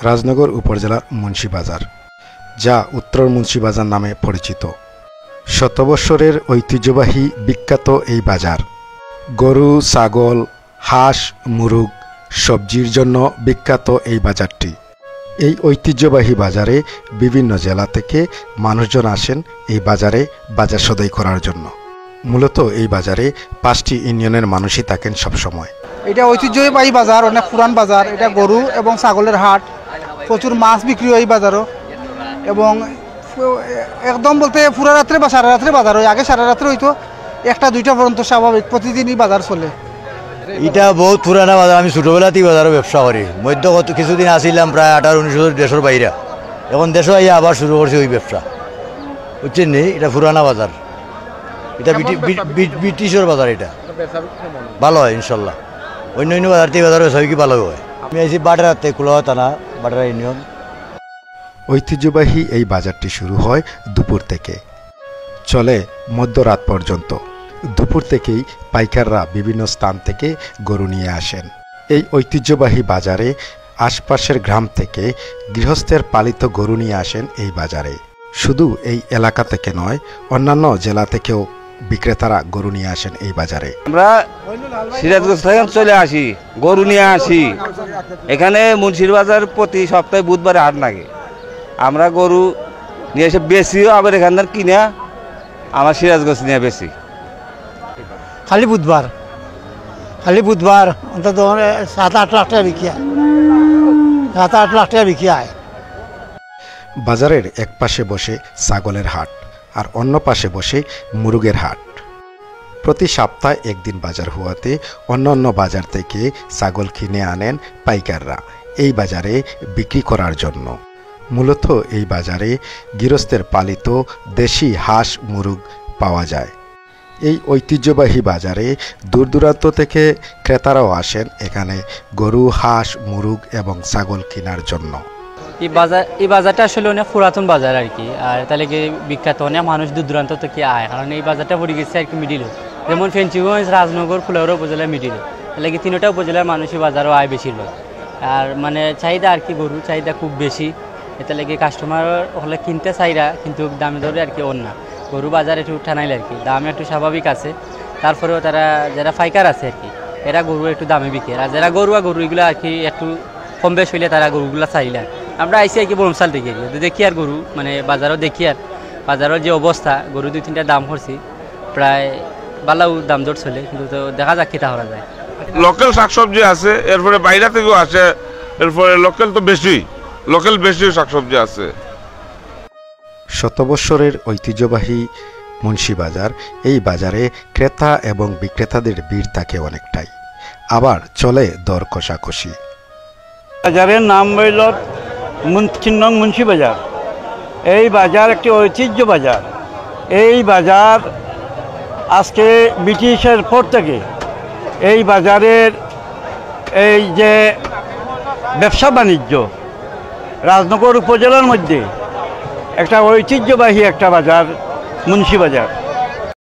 রাজনগর উপজেলার মুন্সিবাজার, যা উত্তর মুন্সিবাজার নামে পরিচিত। শতবর্ষরের ঐতিহ্যবাহী বিখ্যাত এই বাজার গরু, ছাগল, হাঁস, মুরগ, সবজির জন্য বিখ্যাত এই বাজারটি। এই ঐতিহ্যবাহী বাজারে বিভিন্ন জেলা থেকে মানুষজন আসেন এই বাজারে বাজার সদাই করার জন্য। মূলত এই বাজারে 5টি ইউনিয়নের মানুষই থাকেন সবসময়। এটা ঐতিহ্যবাহী বাজার, অনেক পুরান বাজার। এটা গরু এবং ছাগলের হাট, প্রচুর মাছ বিক্রি হয় এই বাজারও। এবং একদম বলতে পুরা রাত্রে বা সারা রাত্রে বাজার হয়। আগে সারা রাত্রে হইতো, 1টা-2টা পর্যন্ত স্বাভাবিক প্রতিদিনই বাজার চলে। এটা বহুত পুরানা বাজার। আমি ছোটোবেলাতেই বাজারে ব্যবসা করি। মধ্যগত কিছুদিন আসিলাম প্রায় 18-19 বছর দেশের বাইরে। এখন দেশে আইয়া আবার শুরু করছি ওই ব্যবসা, বুঝছেন নি? এটা পুরানা বাজার, এটা ব্রিটিশের বাজার। এটা ভালো হয় ইনশাল্লাহ। অন্য অন্য বাজার থেকে বাজার সবই কি ভালো হয়। আমি আইছি বাটারাতে, কুলাওয়া থানা, বাটারা ইউনিয়ন। ঐতিহ্যবাহী এই বাজারটি শুরু হয় দুপুর থেকে, চলে মধ্যরাত পর্যন্ত। দুপুর থেকেই পাইকাররা বিভিন্ন স্থান থেকে গরু নিয়ে আসেন। এই ঐতিহ্যবাহী বাজারে আশপাশের গ্রাম থেকে গৃহস্থের পালিত গরু নিয়ে আসেন এই বাজারে। শুধু এই এলাকা থেকে নয়, অন্যান্য জেলা থেকেও বিক্রেতারা গরু নিয়ে আসেন এই বাজারে। আমরা সিরাজগঞ্জ থেকে চলে আসি, গরু নিয়ে আসি। এখানে মুন্সিবাজার প্রতি সপ্তাহে বুধবারে হাট লাগে। আমরা গরু নিয়ে এসে বেশিও, আবার এখান থেকে কিনে আমার সিরাজগঞ্জ নিয়ে বেশি। খালি বুধবার অন্তত 7-8 লাখ টাকা বিক্রি হয়। 7-8 লাখ টাকা বিক্রি হয়। বাজারের এক পাশে বসে ছাগলের হাট আর অন্য পাশে বসে মুরগের হাট। প্রতি সপ্তাহে একদিন বাজার হওয়াতে অন্য বাজার থেকে ছাগল কিনে আনেন পাইকাররা এই বাজারে বিক্রি করার জন্য। মূলত এই বাজারে গৃহস্থের পালিত দেশি হাঁস, মুরগ পাওয়া যায়। এই ঐতিহ্যবাহী বাজারে দূর দূরান্ত থেকে ক্রেতারাও আসেন এখানে গরু, হাঁস, মুরগ এবং ছাগল কেনার জন্য। এই বাজারটা আসলে অনেক পুরাতন বাজার আর কি। আর তাহলে কি বিখ্যাত, অনেক মানুষ দূর দূরান্ত থেকে আয়। কারণ এই বাজারটা পড়ে গেছে আর কি মিডিল, যেমন ফেঞ্চিগঞ্জ, রাজনগর, ফুলাউড়া উপজেলার মিডিল। তাহলে কি 3টা উপজেলার মানুষই বাজারও আয় বেশিরভাগ। আর মানে চাহিদা আর কি, গরুর চাহিদা খুব বেশি। এটা লাগে কাস্টমার হলে কিনতে চাইরা, কিন্তু দামে ধরে আর কি অন্য গরু বাজার একটু টানাইলে আর কি দাম একটু স্বাভাবিক আছে। তারপরেও তারা যারা ফাইকার আছে আর কি, এরা গরু একটু দামে বিকে। আর যারা গরু এগুলো আর কি একটু কম বেশ হইলে তারা গরুগুলো চাইলে। আমরা আইসি আর কি বরমসাল থেকে দেখি আর গরু মানে বাজারও দেখি, আর বাজারের যে অবস্থা, গরু 2-3টা দাম করছি, প্রায় বালাও দাম দর চলে, কিন্তু তো দেখা যাক কিতা করা যায়। লোকাল শাকসবজি আছে, এরপরে বাইরে থেকেও আসে, এরপরে লোকাল বেশি শাকসবজি আছে। শতবর্ষরের ঐতিহ্যবাহী মুন্সিবাজার, এই বাজারে ক্রেতা এবং বিক্রেতাদের ভিড় থাকে অনেকটাই, আবার চলে দর কষাকষি। বাজারের নাম হইল মুন্সিবাজার। এই বাজার একটি ঐতিহ্য বাজার। এই বাজার আজকে ব্রিটিশের পর থেকে এই বাজারের এই যে ব্যবসা বাণিজ্য, রাজনগর উপজেলার মধ্যে একটা ঐতিহ্যবাহী একটা বাজার মুন্সিবাজার।